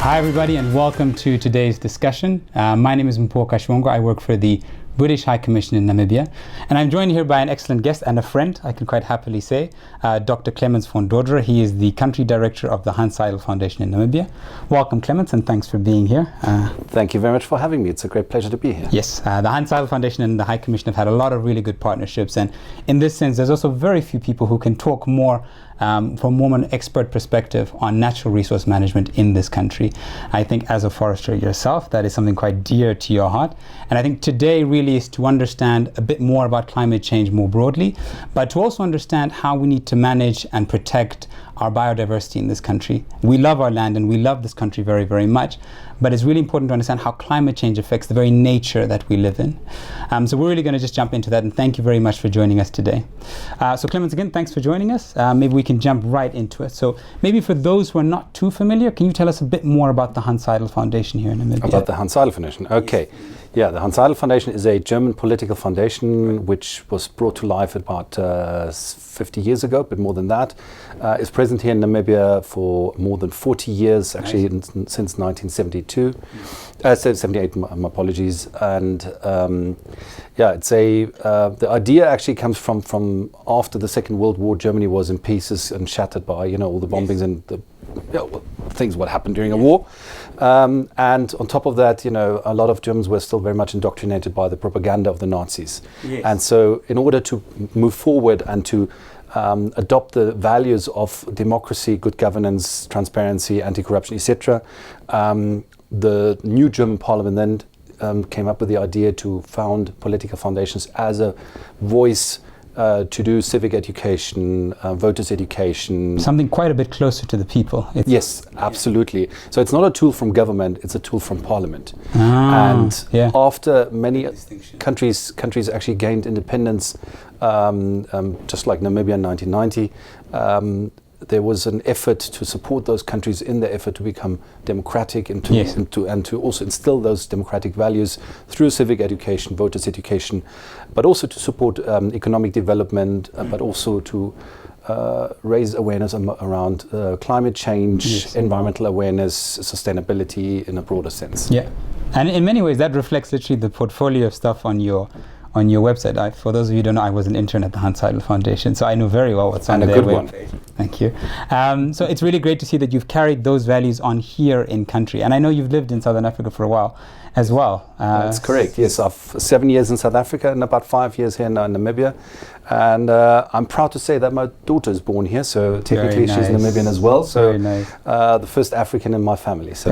Hi everybody and welcome to today's discussion. My name is Mpho Kashwongo. I work for the British High Commission in Namibia, and I'm joined here by an excellent guest and a friend, I can quite happily say, Dr. Clemens von Doderer. He is the country director of the Hanns Seidel Foundation in Namibia. Welcome, Clemens, and thanks for being here. Thank you very much for having me. It's a great pleasure to be here. Yes, the Hanns Seidel Foundation and the High Commission have had a lot of really good partnerships, and in this sense, there's also very few people who can talk more from more an expert perspective on natural resource management in this country. I think as a forester yourself, that is something quite dear to your heart. And I think today really is to understand a bit more about climate change more broadly, but to also understand how we need to manage and protect our biodiversity in this country. We love our land and we love this country very, very much, but it's really important to understand how climate change affects the very nature that we live in. So we're really going to just jump into that, and thank you very much for joining us today. So Clemens, again, thanks for joining us. Maybe we can jump right into it. So maybe for those who are not too familiar, can you tell us a bit more about the Hanns Seidel Foundation here in Namibia? About the Hanns Seidel Foundation, okay. Yeah, the Hanns Seidel Foundation is a German political foundation which was brought to life about 50 years ago, but more than that. Is present here in Namibia for more than 40 years, actually since 1972. 78, my apologies. And yeah, it's the idea actually comes from after the Second World War. Germany was in pieces and shattered by, all the bombings and the things what happened during a war. And on top of that, a lot of Germans were still very much indoctrinated by the propaganda of the Nazis. Yes. And so in order to move forward and to adopt the values of democracy, good governance, transparency, anti-corruption, etc., the new German parliament then came up with the idea to found political foundations as a voice to do civic education, voters' education. Something quite a bit closer to the people. Yes, absolutely. So it's not a tool from government, it's a tool from parliament. After many countries actually gained independence, just like Namibia in 1990, there was an effort to support those countries in their effort to become democratic and to also instill those democratic values through civic education, voters' education, but also to support economic development, but also to raise awareness around climate change, environmental awareness, sustainability in a broader sense. Yeah, and in many ways that reflects literally the portfolio of stuff on your website. For those of you who don't know, I was an intern at the Hanns Seidel Foundation, so I know very well what's on their webpage. Thank you. So it's really great to see that you've carried those values on here in country. And I know you've lived in Southern Africa for a while as well. That's correct, yes. I've 7 years in South Africa and about 5 years here in Namibia. And I'm proud to say that my daughter is born here, so technically she's Namibian as well. So the first African in my family. So.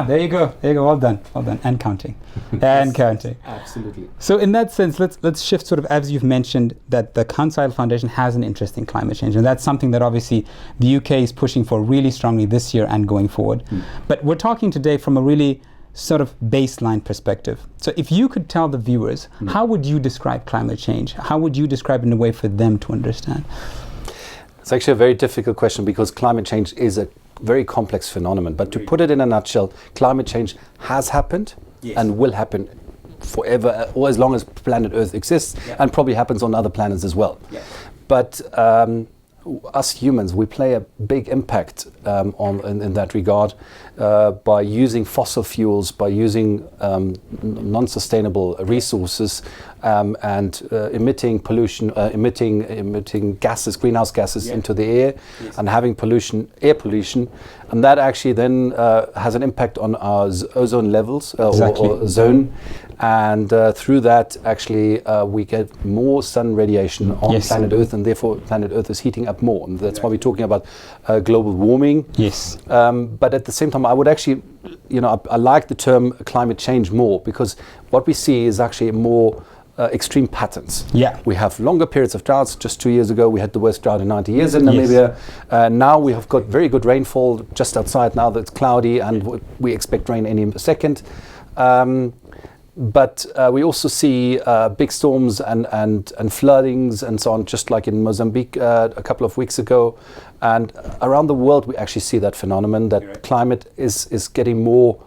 There you go. Well done. And counting. And counting. Absolutely. So in that sense, let's shift sort of, as you've mentioned, that the Hanns Seidel Foundation has an interest in climate change, and that's something that obviously the UK is pushing for really strongly this year and going forward. But we're talking today from a really sort of baseline perspective. So if you could tell the viewers, how would you describe climate change? How would you describe it in a way for them to understand? It's actually a very difficult question because climate change is a very complex phenomenon. But to put it in a nutshell, climate change has happened and will happen forever, or as long as planet Earth exists, and probably happens on other planets as well. But us humans, we play a big impact in that regard by using fossil fuels, by using non-sustainable resources, and emitting pollution, emitting gases, greenhouse gases into the air, and having air pollution, and that actually then has an impact on our ozone levels or zone, and through that actually we get more sun radiation on planet Earth, and therefore planet Earth is heating up more, and that's why we're talking about global warming. But at the same time, I would actually, I like the term climate change more, because what we see is actually more extreme patterns. We have longer periods of droughts. Just 2 years ago we had the worst drought in 90 years in Namibia. Now we have got very good rainfall just outside now that it's cloudy, and we expect rain any second. But we also see big storms and floodings and so on, just like in Mozambique a couple of weeks ago. And around the world we actually see that phenomenon, that climate is getting more,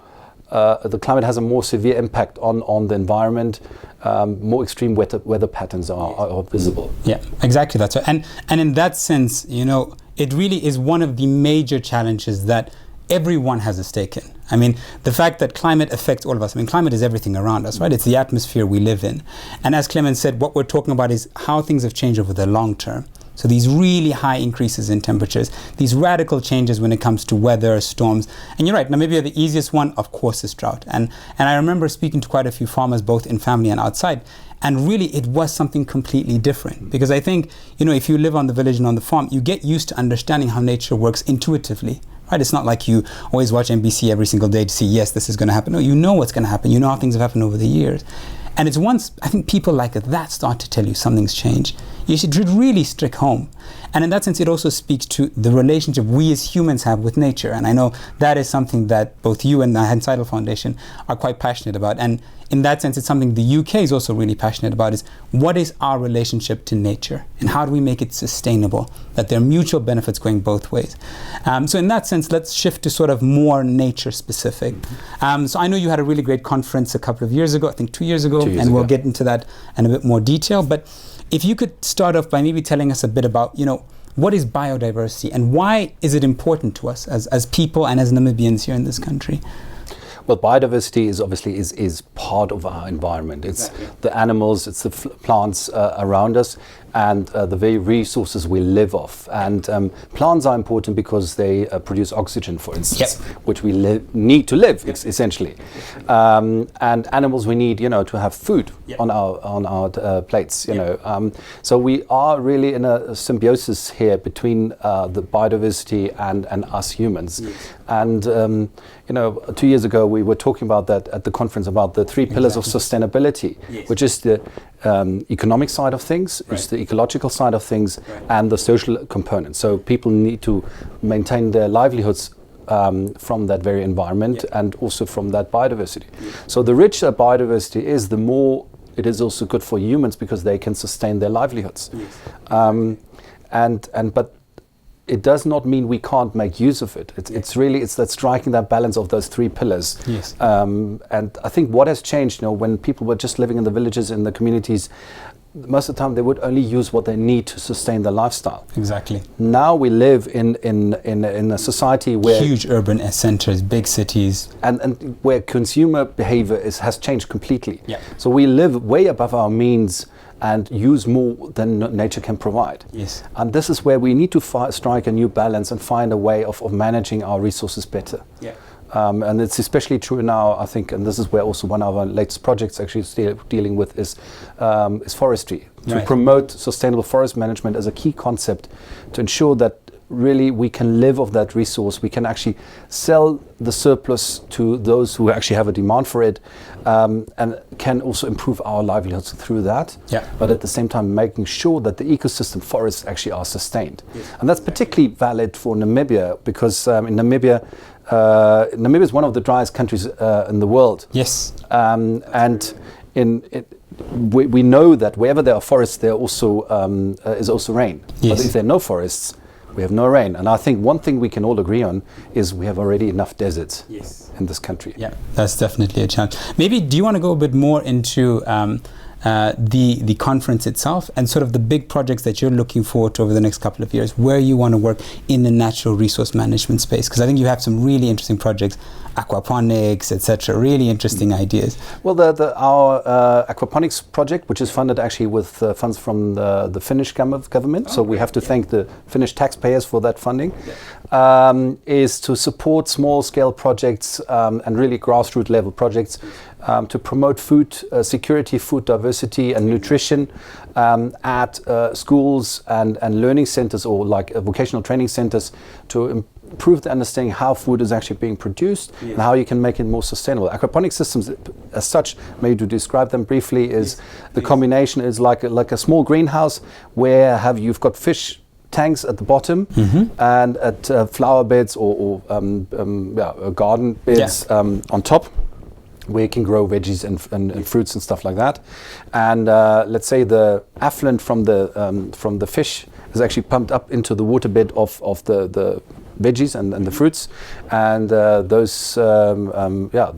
the climate has a more severe impact on the environment. More extreme weather patterns are visible. Yeah, exactly that. So, and in that sense, it really is one of the major challenges that everyone has a stake in. I mean, the fact that climate affects all of us. I mean, climate is everything around us, right? It's the atmosphere we live in. And as Clemens said, what we're talking about is how things have changed over the long term. So these really high increases in temperatures, these radical changes when it comes to weather, storms. And you're right, Namibia, the easiest one, of course, is drought. And I remember speaking to quite a few farmers, both in family and outside. And really, it was something completely different. Because I think, if you live on the village and on the farm, you get used to understanding how nature works intuitively. Right? It's not like you always watch NBC every single day to see, yes, this is going to happen. No, you know what's going to happen. You know how things have happened over the years. And it's once, I think, people like that start to tell you something's changed, you should really strike home. And in that sense, it also speaks to the relationship we as humans have with nature. And I know that is something that both you and the Hanns Seidel Foundation are quite passionate about. And in that sense, it's something the UK is also really passionate about, is what is our relationship to nature? And how do we make it sustainable? That there are mutual benefits going both ways. So in that sense, let's shift to sort of more nature specific. So I know you had a really great conference a couple of years ago, I think 2 years ago, and we'll get into that in a bit more detail. But if you could start off by maybe telling us a bit about, what is biodiversity and why is it important to us as people and as Namibians here in this country? Well, biodiversity is obviously is part of our environment. It's the animals, it's the plants around us, and the very resources we live off. And plants are important because they produce oxygen, for instance, which we need to live, essentially. And animals we need, to have food on our plates. So we are really in a symbiosis here between the biodiversity and us humans. And 2 years ago we were talking about that at the conference, about the three pillars of sustainability, which is the economic side of things, it's the ecological side of things, and the social component. So people need to maintain their livelihoods from that very environment and also from that biodiversity. So the richer biodiversity is, the more it is also good for humans because they can sustain their livelihoods. But it does not mean we can't make use of it. It's really that striking that balance of those three pillars. And I think what has changed, when people were just living in the villages, in the communities, most of the time they would only use what they need to sustain their lifestyle. Exactly. Now we live in a society where huge urban centers, big cities, and where consumer behavior has changed completely. So we live way above our means and use more than nature can provide. And this is where we need to strike a new balance and find a way of managing our resources better. And it's especially true now, I think, and this is where also one of our latest projects actually is dealing with is forestry. To promote sustainable forest management as a key concept to ensure that really we can live off that resource. We can actually sell the surplus to those who actually have a demand for it, and can also improve our livelihoods through that. But at the same time making sure that the ecosystem forests actually are sustained. And that's particularly valid for Namibia, because in Namibia is one of the driest countries in the world. And we know that wherever there are forests, there also is also rain. But if there are no forests, we have no rain. And I think one thing we can all agree on is we have already enough deserts in this country. That's definitely a challenge. Maybe do you want to go a bit more into the conference itself and sort of the big projects that you're looking forward to over the next couple of years, where you want to work in the natural resource management space? Because I think you have some really interesting projects, aquaponics, etc., really interesting ideas. Well, our aquaponics project, which is funded actually with funds from the Finnish government, so we have to thank the Finnish taxpayers for that funding, is to support small-scale projects and really grassroots level projects to promote food security, food diversity and nutrition at schools and learning centers, or like vocational training centers, to improve the understanding how food is actually being produced and how you can make it more sustainable. Aquaponic systems as such, maybe to describe them briefly, is the combination is like a small greenhouse where you've got fish tanks at the bottom and at flower beds or garden beds on top, where you can grow veggies and fruits and stuff like that. And let's say the effluent from the fish is actually pumped up into the waterbed of the veggies and the fruits, and the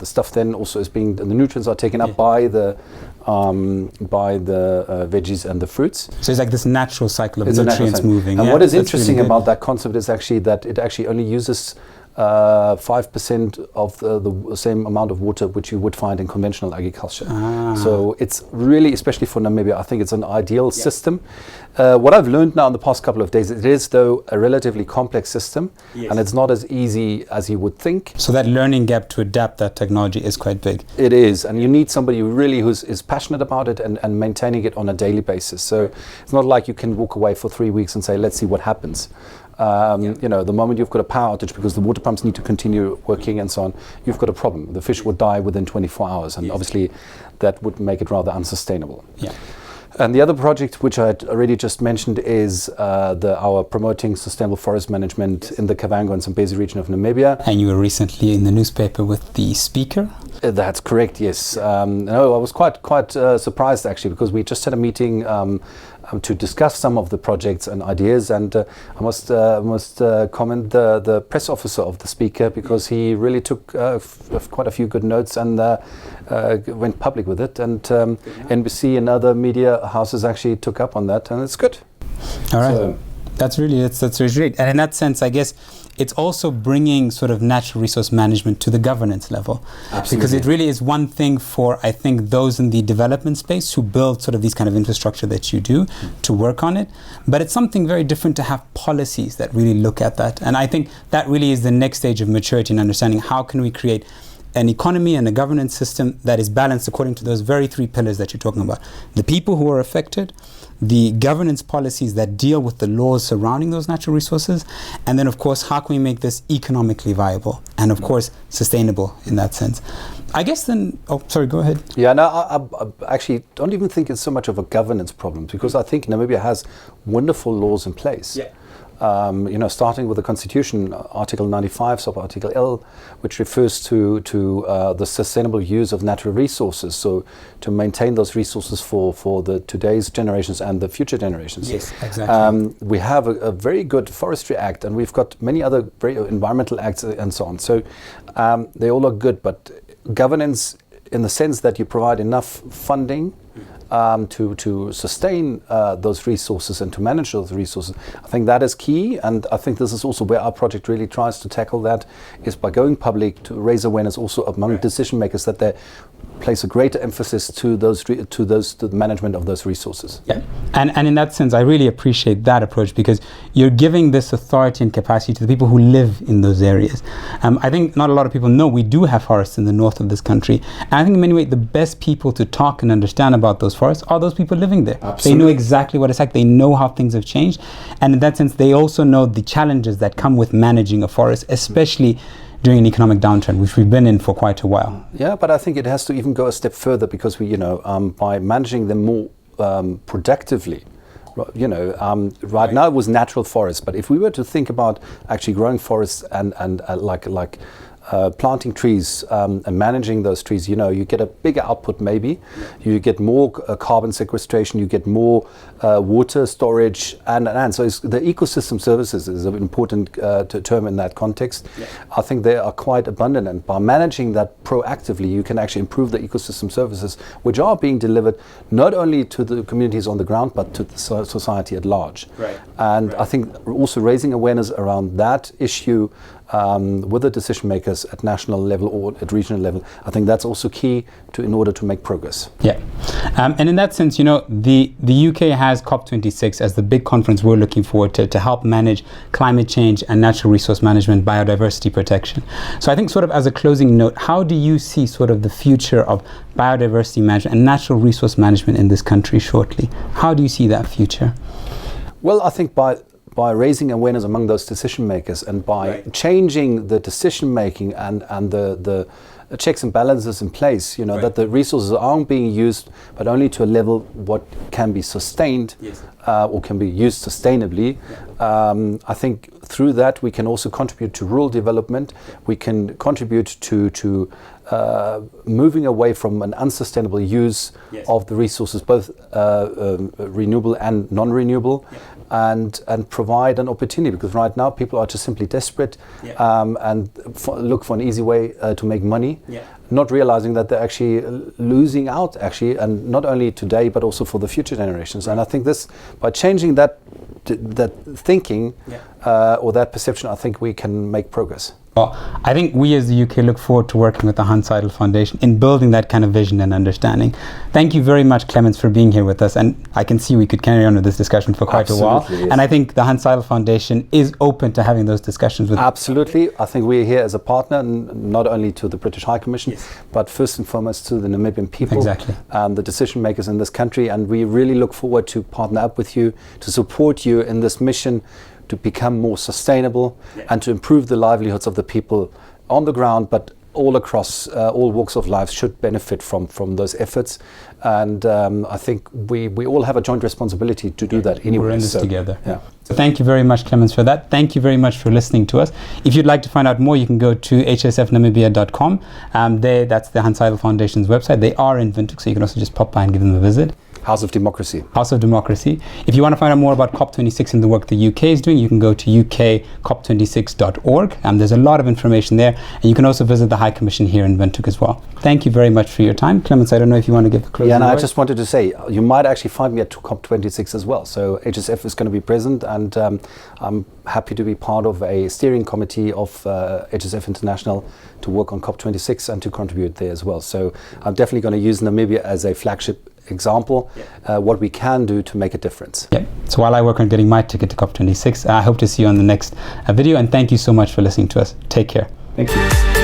stuff then also is the nutrients are taken up by the veggies and the fruits. So it's like this natural cycle of nutrients moving. And what is interesting about that concept is actually that it actually only uses 5% of the same amount of water which you would find in conventional agriculture. So it's really, especially for Namibia, I think it's an ideal system. What I've learned now in the past couple of days, it is though a relatively complex system, and it's not as easy as you would think. So that learning gap to adapt that technology is quite big. It is, and you need somebody who really is passionate about it and maintaining it on a daily basis. So it's not like you can walk away for 3 weeks and say, let's see what happens. You know, the moment you've got a power outage because the water pumps need to continue working and so on, you've got a problem. The fish would die within 24 hours, and obviously that would make it rather unsustainable. And the other project, which I had already just mentioned, is our promoting sustainable forest management in the Kavango and Zambezi region of Namibia. And you were recently in the newspaper with the speaker? That's correct, yes. No, I was quite surprised actually, because we just had a meeting to discuss some of the projects and ideas, and I must comment the press officer of the speaker, because he really took quite a few good notes and went public with it, and NBC and other media houses actually took up on that, and it's good. All right. So, that's really great. And in that sense, I guess it's also bringing sort of natural resource management to the governance level. Absolutely. Because it really is one thing for, I think, those in the development space who build sort of these kind of infrastructure that you do to work on it. But it's something very different to have policies that really look at that. And I think that really is the next stage of maturity and understanding how can we create an economy and a governance system that is balanced according to those very 3 pillars that you're talking about. The people who are affected, the governance policies that deal with the laws surrounding those natural resources, and then of course how can we make this economically viable and of course sustainable in that sense. I guess then, oh sorry, go ahead. Yeah, no, I actually don't even think it's so much of a governance problem, because I think Namibia has wonderful laws in place. You know, starting with the Constitution, Article 95, sub-Article L, which refers to the sustainable use of natural resources. So to maintain those resources for the today's generations and the future generations. Yes, exactly. We have a very good Forestry Act, and we've got many other very environmental acts and so on. So they all look good, but governance in the sense that you provide enough funding to sustain those resources and to manage those resources. I think that is key, and I think this is also where our project really tries to tackle that, is by going public to raise awareness also among decision makers that they place a greater emphasis to the management of those resources. Yeah, and in that sense, I really appreciate that approach, because you're giving this authority and capacity to the people who live in those areas. I think not a lot of people know we do have forests in the north of this country, and I think in many ways the best people to talk and understand about those forests are those people living there. Absolutely. They know exactly what it's like. They know how things have changed, and in that sense, they also know the challenges that come with managing a forest, especially during an economic downturn, which we've been in for quite a while. Yeah, but I think it has to even go a step further, because we, by managing them more productively, right now it was natural forests, but if we were to think about actually growing forests and planting trees and managing those trees, you get a bigger output maybe, you get more carbon sequestration, you get more water storage, and so the ecosystem services is an important term in that context. I think they are quite abundant, and by managing that proactively you can actually improve the ecosystem services which are being delivered not only to the communities on the ground but to the society at large. I think also raising awareness around that issue with the decision makers at national level or at regional level, I think that's also key in order to make progress. Yeah, and in that sense, the UK has COP26 as the big conference we're looking forward to help manage climate change and natural resource management, biodiversity protection. So I think sort of as a closing note, how do you see sort of the future of biodiversity management and natural resource management in this country shortly? How do you see that future? Well, I think by raising awareness among those decision makers and by changing the decision making and the checks and balances in place, that the resources aren't being used but only to a level what can be sustained or can be used sustainably. I think through that we can also contribute to rural development. We can contribute to moving away from an unsustainable use of the resources, both renewable and non-renewable, and provide an opportunity, because right now people are just simply desperate and look for an easy way to make money, not realizing that they're actually losing out and not only today but also for the future generations. And I think this, by changing that thinking or that perception, I think we can make progress. Well, I think we as the UK look forward to working with the Hanns Seidel Foundation in building that kind of vision and understanding. Thank you very much, Clemens, for being here with us. And I can see we could carry on with this discussion for quite a while. Yes. And I think the Hanns Seidel Foundation is open to having those discussions with. Absolutely. I think we're here as a partner, not only to the British High Commission, but first and foremost to the Namibian people, the decision makers in this country. And we really look forward to partner up with you, to support you in this mission to become more sustainable and to improve the livelihoods of the people on the ground, but all across all walks of life should benefit from those efforts. And I think we all have a joint responsibility to do that anyway. We're in this together. Yeah. So thank you very much, Clemens, for that. Thank you very much for listening to us. If you'd like to find out more, you can go to hsfnamibia.com. That's the Hanns Seidel Foundation's website. They are in Windhoek, so you can also just pop by and give them a visit. House of Democracy. House of Democracy. If you want to find out more about COP26 and the work the UK is doing, you can go to ukcop26.org. There's a lot of information there. And you can also visit the High Commission here in Windhoek as well. Thank you very much for your time. Clemens, I don't know if you want to give a closing word. I just wanted to say, you might actually find me at COP26 as well. So HSF is going to be present, and I'm happy to be part of a steering committee of HSF International to work on COP26 and to contribute there as well. So I'm definitely going to use Namibia as a flagship example, what we can do to make a difference. Yeah. So while I work on getting my ticket to COP26, I hope to see you on the next video, and thank you so much for listening to us. Take care. Thank you.